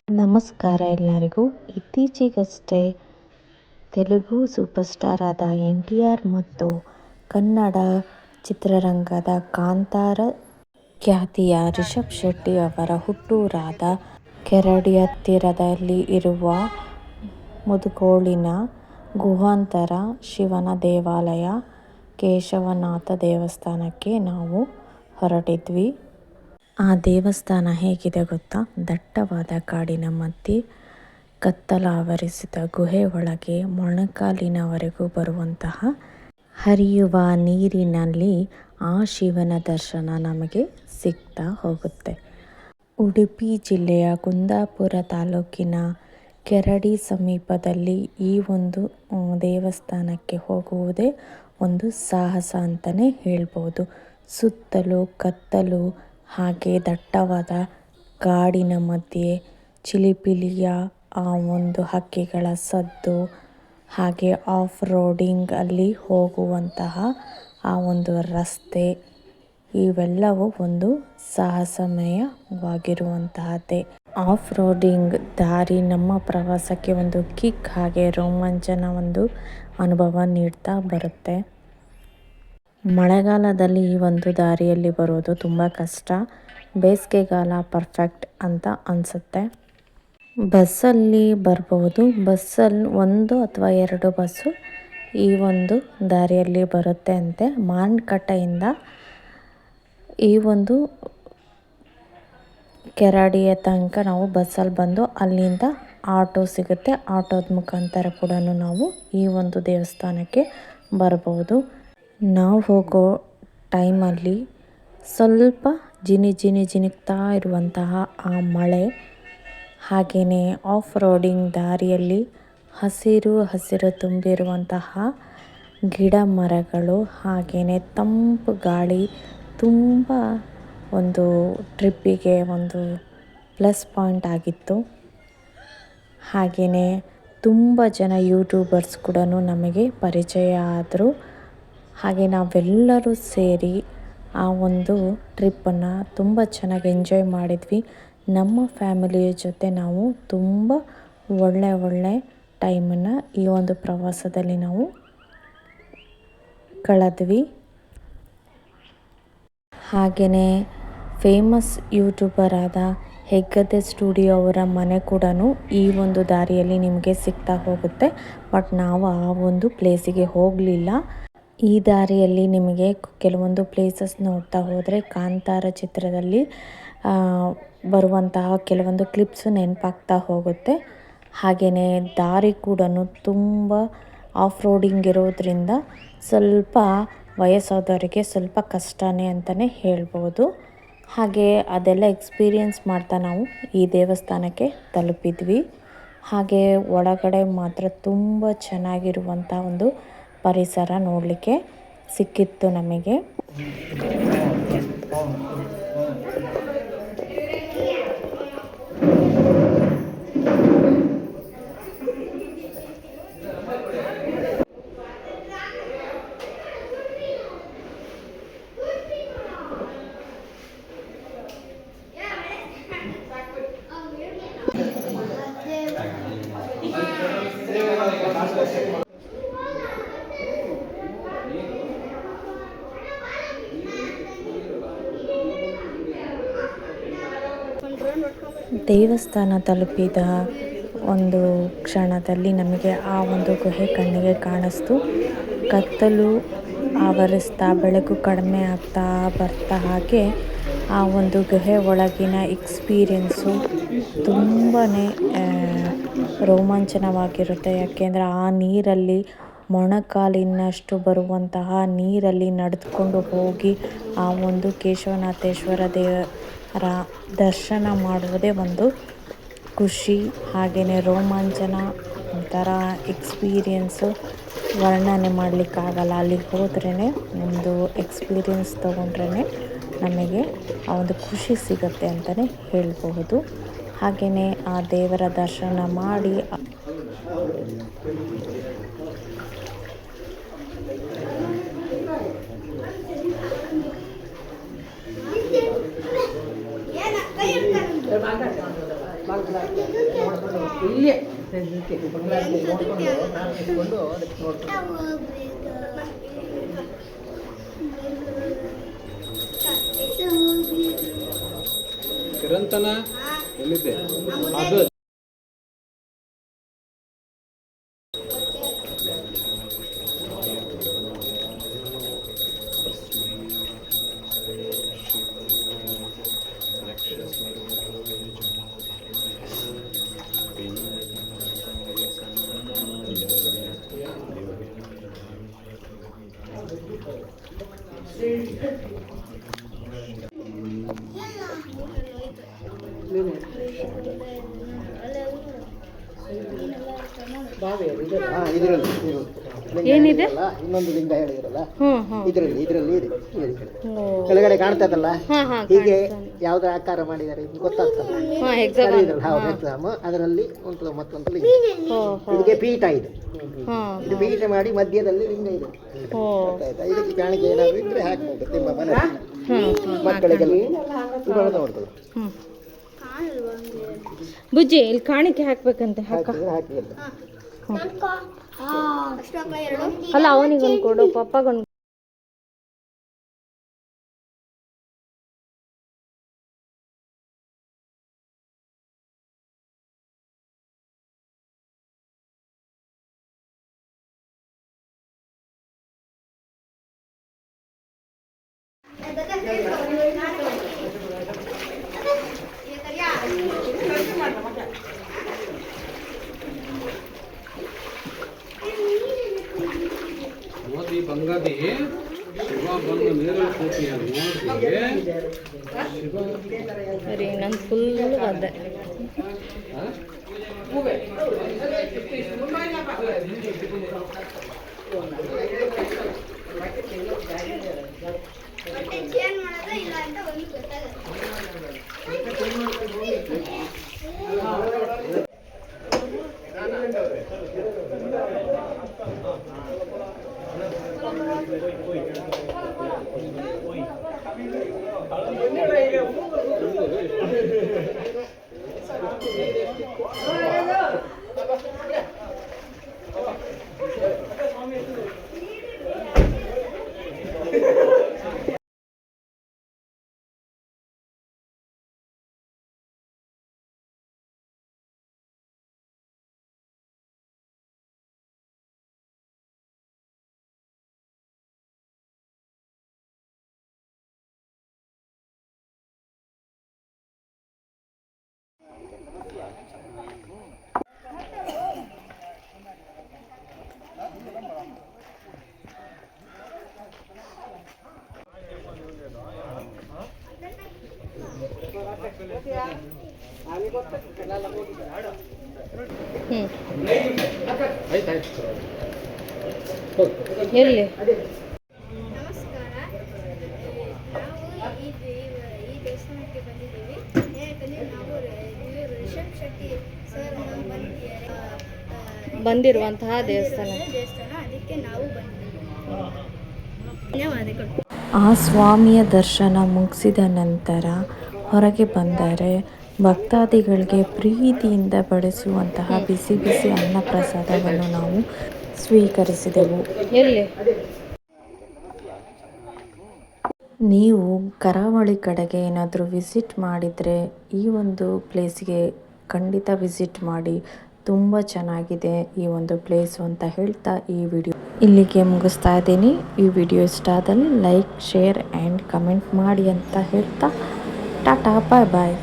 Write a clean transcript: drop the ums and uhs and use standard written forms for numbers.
ನಮಸ್ಕಾರ ಎಲ್ಲರಿಗೂ. ಇತ್ತೀಚೆಗಷ್ಟೇ ತೆಲುಗು ಸೂಪರ್ ಸ್ಟಾರ್ ಆದ NTR ಮತ್ತು ಕನ್ನಡ ಚಿತ್ರರಂಗದ ಕಾಂತಾರ ಖ್ಯಾತಿಯ ರಿಷಬ್ ಶೆಟ್ಟಿ ಅವರ ಹುಟ್ಟೂರಾದ ಕೆರಡಿ ಹತ್ತಿರದಲ್ಲಿ ಇರುವ ಮುಧೋಳಿನ ಗುಹಾಂತರ ಶಿವನ ದೇವಾಲಯ ಕೇಶವನಾಥ ದೇವಸ್ಥಾನಕ್ಕೆ ನಾವು ಹೊರಟಿದ್ವಿ. ಆ ದೇವಸ್ಥಾನ ಹೇಗಿದೆ ಗೊತ್ತಾ? ದಟ್ಟವಾದ ಕಾಡಿನ ಮಧ್ಯೆ ಕತ್ತಲಾವರಿಸಿದ ಗುಹೆ ಒಳಗೆ ಮೊಣಕಾಲಿನವರೆಗೂ ಬರುವಂತಹ ಹರಿಯುವ ನೀರಿನಲ್ಲಿ ಆ ಶಿವನ ದರ್ಶನ ನಮಗೆ ಸಿಗ್ತಾ ಹೋಗುತ್ತೆ. ಉಡುಪಿ ಜಿಲ್ಲೆಯ ಕುಂದಾಪುರ ತಾಲೂಕಿನ ಕೆರಡಿ ಸಮೀಪದಲ್ಲಿ ಈ ಒಂದು ದೇವಸ್ಥಾನಕ್ಕೆ ಹೋಗುವುದೇ ಒಂದು ಸಾಹಸ ಅಂತಲೇ ಹೇಳ್ಬೋದು. ಸುತ್ತಲೂ ಕತ್ತಲು, ಹಾಗೆ ದಟ್ಟವಾದ ಕಾಡಿನ ಮಧ್ಯೆ ಚಿಲಿಪಿಲಿಯ ಆ ಒಂದು ಹಕ್ಕಿಗಳ ಸದ್ದು, ಹಾಗೆ ಆಫ್ ರೋಡಿಂಗ್ ಅಲ್ಲಿ ಹೋಗುವಂತಹ ಆ ಒಂದು ರಸ್ತೆ, ಇವೆಲ್ಲವೂ ಒಂದು ಸಾಹಸಮಯವಾಗಿರುವಂತಹದ್ದೇ. ಆಫ್ ರೋಡಿಂಗ್ ದಾರಿ ನಮ್ಮ ಪ್ರವಾಸಕ್ಕೆ ಒಂದು ಕಿಕ್, ಹಾಗೆ ರೋಮಾಂಚನ ಒಂದು ಅನುಭವ ನೀಡ್ತಾ ಬರುತ್ತೆ. ಮಳೆಗಾಲದಲ್ಲಿ ಈ ಒಂದು ದಾರಿಯಲ್ಲಿ ಬರೋದು ತುಂಬ ಕಷ್ಟ, ಬೇಸಿಗೆಗಾಲ ಪರ್ಫೆಕ್ಟ್ ಅಂತ ಅನಿಸುತ್ತೆ. ಬಸ್ಸಲ್ಲಿ ಬರ್ಬೋದು. ಬಸ್ಸಲ್ಲಿ 1 ಅಥವಾ 2 ಬಸ್ಸು ಈ ಒಂದು ದಾರಿಯಲ್ಲಿ ಬರುತ್ತೆ ಅಂತೆ. ಮಾನ್ಕಟ್ಟೆಯಿಂದ ಈ ಒಂದು ಕೆರಡಿಯ ತನಕ ನಾವು ಬಸ್ಸಲ್ಲಿ ಬಂದು ಅಲ್ಲಿಂದ ಆಟೋ ಸಿಗುತ್ತೆ. ಆಟೋದ ಮುಖಾಂತರ ಕೂಡ ನಾವು ಈ ಒಂದು ದೇವಸ್ಥಾನಕ್ಕೆ ಬರ್ಬೋದು. ನಾವು ಹೋಗೋ ಟೈಮಲ್ಲಿ ಸ್ವಲ್ಪ ಜಿನುಗ್ತಾ ಇರುವಂತಹ ಆ ಮಳೆ, ಹಾಗೆಯೇ ಆಫ್ ರೋಡಿಂಗ್ ದಾರಿಯಲ್ಲಿ ಹಸಿರು ತುಂಬಿರುವಂತಹ ಗಿಡ ಮರಗಳು, ಹಾಗೆಯೇ ತಂಪು ಗಾಳಿ ತುಂಬ ಒಂದು ಟ್ರಿಪ್ಪಿಗೆ ಒಂದು ಪ್ಲಸ್ ಪಾಯಿಂಟ್ ಆಗಿತ್ತು. ಹಾಗೆಯೇ ತುಂಬ ಜನ ಯೂಟ್ಯೂಬರ್ಸ್ ಕೂಡ ನಮಗೆ ಪರಿಚಯ ಆದರು. ಹಾಗೆ ನಾವೆಲ್ಲರೂ ಸೇರಿ ಆ ಒಂದು ಟ್ರಿಪ್ಪನ್ನು ತುಂಬ ಚೆನ್ನಾಗಿ ಎಂಜಾಯ್ ಮಾಡಿದ್ವಿ. ನಮ್ಮ ಫ್ಯಾಮಿಲಿಯ ಜೊತೆ ನಾವು ತುಂಬ ಒಳ್ಳೆ ಟೈಮನ್ನು ಈ ಒಂದು ಪ್ರವಾಸದಲ್ಲಿ ನಾವು ಕಳೆದ್ವಿ. ಹಾಗೆಯೇ ಫೇಮಸ್ ಯೂಟ್ಯೂಬರ್ ಆದ ಹೆಗ್ಗದ್ದೆ ಸ್ಟುಡಿಯೋ ಅವರ ಮನೆ ಕೂಡ ಈ ಒಂದು ದಾರಿಯಲ್ಲಿ ನಿಮಗೆ ಸಿಗ್ತಾ ಹೋಗುತ್ತೆ. ಬಟ್ ನಾವು ಆ ಒಂದು ಪ್ಲೇಸಿಗೆ ಹೋಗಲಿಲ್ಲ. ಈ ದಾರಿಯಲ್ಲಿ ನಿಮಗೆ ಕೆಲವೊಂದು ಪ್ಲೇಸಸ್ ನೋಡ್ತಾ ಹೋದರೆ ಕಾಂತಾರ ಚಿತ್ರದಲ್ಲಿ ಬರುವಂತಹ ಕೆಲವೊಂದು ಕ್ಲಿಪ್ಸು ನೆನಪಾಗ್ತಾ ಹೋಗುತ್ತೆ. ಹಾಗೆಯೇ ದಾರಿ ಕೂಡ ತುಂಬ ಆಫ್ ರೋಡಿಂಗ್ ಇರೋದ್ರಿಂದ ಸ್ವಲ್ಪ ವಯಸ್ಸಾದವರಿಗೆ ಸ್ವಲ್ಪ ಕಷ್ಟನೇ ಅಂತಲೇ ಹೇಳ್ಬೋದು. ಹಾಗೆ ಅದೆಲ್ಲ ಎಕ್ಸ್ಪೀರಿಯೆನ್ಸ್ ಮಾಡ್ತಾ ನಾವು ಈ ದೇವಸ್ಥಾನಕ್ಕೆ ತಲುಪಿದ್ವಿ. ಹಾಗೆ ಒಳಗಡೆ ಮಾತ್ರ ತುಂಬ ಚೆನ್ನಾಗಿರುವಂಥ ಒಂದು ಪರಿಸರ ನೋಡಲಿಕ್ಕೆ ಸಿಕ್ಕಿತ್ತು ನಮಗೆ. ದೇವಸ್ಥಾನ ತಲುಪಿದ ಒಂದು ಕ್ಷಣದಲ್ಲಿ ನಮಗೆ ಆ ಒಂದು ಗುಹೆ ಕಣ್ಣಿಗೆ ಕಾಣಿಸ್ತು. ಕತ್ತಲು ಆವರಿಸ್ತಾ ಬೆಳಕು ಕಡಿಮೆ ಆಗ್ತಾ ಬರ್ತಾ ಹಾಗೆ ಆ ಒಂದು ಗುಹೆ ಒಳಗಿನ ಎಕ್ಸ್ಪೀರಿಯೆನ್ಸು ತುಂಬಾ ರೋಮಾಂಚನವಾಗಿರುತ್ತೆ. ಯಾಕೆಂದರೆ ಆ ನೀರಲ್ಲಿ ಮೊಣಕಾಲಿನಷ್ಟು ಬರುವಂತಹ ನೀರಲ್ಲಿ ನಡೆದುಕೊಂಡು ಹೋಗಿ ಆ ಒಂದು ಕೇಶವನಾಥೇಶ್ವರ ದೇವರ ದರ್ಶನ ಮಾಡುವುದೇ ಒಂದು ಖುಷಿ, ಹಾಗೆಯೇ ರೋಮಾಂಚನ, ಒಂಥರ ಎಕ್ಸ್ಪೀರಿಯೆನ್ಸು ವರ್ಣನೆ ಮಾಡಲಿಕ್ಕಾಗಲ್ಲ. ಅಲ್ಲಿಗೆ ಹೋದ್ರೇ ನಿಮ್ಮದು ಎಕ್ಸ್ಪೀರಿಯೆನ್ಸ್ ತೊಗೊಂಡ್ರೇ ನಮಗೆ ಆ ಒಂದು ಖುಷಿ ಸಿಗುತ್ತೆ ಅಂತಲೇ ಹೇಳಬಹುದು. ಹಾಗೆಯೇ ಆ ದೇವರ ದರ್ಶನ ಮಾಡಿ ಚಿರಂತನ ಎಲ್ಲಿದೆ ಅದು ಏನಿದೆ ಇನ್ನೊಂದು ಲಿಂಗ ಹೇಳಿದ್ರಲ್ಲ ಇದರಲ್ಲಿ ಇದೆ ಕೆಳಗಡೆ ಕಾಣ್ತದಲ್ಲ ಹೀಗೆ ಯಾವ್ದು ಆಕಾರ ಮಾಡಿದ್ದಾರೆ ಗೊತ್ತಾಗ್ತಲ್ಲ ಎಕ್ಸಾಮ್ ಅದರಲ್ಲಿ ಉಂಟು ಮತ್ತೊಂದು ಲಿಂಗ ಇದಕ್ಕೆ ಪೀಠ ಇದೆ. ಇದು ಪೀಠ ಮಾಡಿ ಮಧ್ಯದಲ್ಲಿ ಲಿಂಗ ಇದೆ. ಇದಕ್ಕೆ ಕಾಣಿಕೆ ಏನಾದ್ರು ಇದ್ರೆ ಹಾಕ್ಬೇಕು ನಿಮ್ಮ ಮನಸ್ಸಿನ ಮಕ್ಕಳಿಗೆಲ್ಲ ನೋಡ್ತದೆ. ಬುಜ್ಜಿ ಇಲ್ಲಿ ಕಾಣಿಕೆ ಹಾಕ್ಬೇಕಂತೆ ಅಲ್ಲ ಅವನಿಗೊಂದು ಕೊಡು ಪಪ್ಪಗೊಂದು. ಮೋದಿ ಬಂಗಾದಿ ಶಿವ ಬಂದು ನೀರಲ್ಲಿ ಕೂತಿಯ ಸರಿ ನಾನು ಫುಲ್ ಅದೇ ಎಲ್ಲಿ ನಮಸ್ಕಾರ. ನಾವು ಈ ದೇವಸ್ಥಾನಕ್ಕೆ ಬಂದಿದ್ದೀವಿ. ಯಾಕಂದರೆ ನಾವು ರಿಷಬ್ ಶೆಟ್ಟಿ ಸರ್ ಬಂದಿರುವಂತಹ ದೇವಸ್ಥಾನ ಅದಕ್ಕೆ ನಾವು ಬಂದಿದ್ದೀವಿ. ಧನ್ಯವಾದಗಳು. ಆ ಸ್ವಾಮಿಯ ದರ್ಶನ ಮುಗಿಸಿದ ನಂತರ ಹೊರಗೆ ಬಂದರೆ ಭಕ್ತಾದಿಗಳಿಗೆ ಪ್ರೀತಿಯಿಂದ ಬಡಿಸುವಂತಹ ಬಿಸಿ ಬಿಸಿ ಅನ್ನ ಪ್ರಸಾದವನ್ನು ನಾವು ಸ್ವೀಕರಿಸಿದೆವು. ಎಲ್ಲಿ ನೀವು ಕರಾವಳಿ ಕಡೆಗೆ ಏನಾದರೂ ವಿಸಿಟ್ ಮಾಡಿದರೆ ಈ ಒಂದು ಪ್ಲೇಸ್ಗೆ ಖಂಡಿತ ವಿಸಿಟ್ ಮಾಡಿ. ತುಂಬ ಚೆನ್ನಾಗಿದೆ ಈ ಒಂದು ಪ್ಲೇಸು ಅಂತ ಹೇಳ್ತಾ ಈ ವಿಡಿಯೋ ಇಲ್ಲಿಗೆ ಮುಗಿಸ್ತಾ ಇದ್ದೀನಿ. ಈ ವಿಡಿಯೋ ಇಷ್ಟ ಆದಲ್ಲಿ ಲೈಕ್, ಶೇರ್ ಆ್ಯಂಡ್ ಕಮೆಂಟ್ ಮಾಡಿ ಅಂತ ಹೇಳ್ತಾ ಟಾಟಾ, ಬಾಯ್ ಬಾಯ್.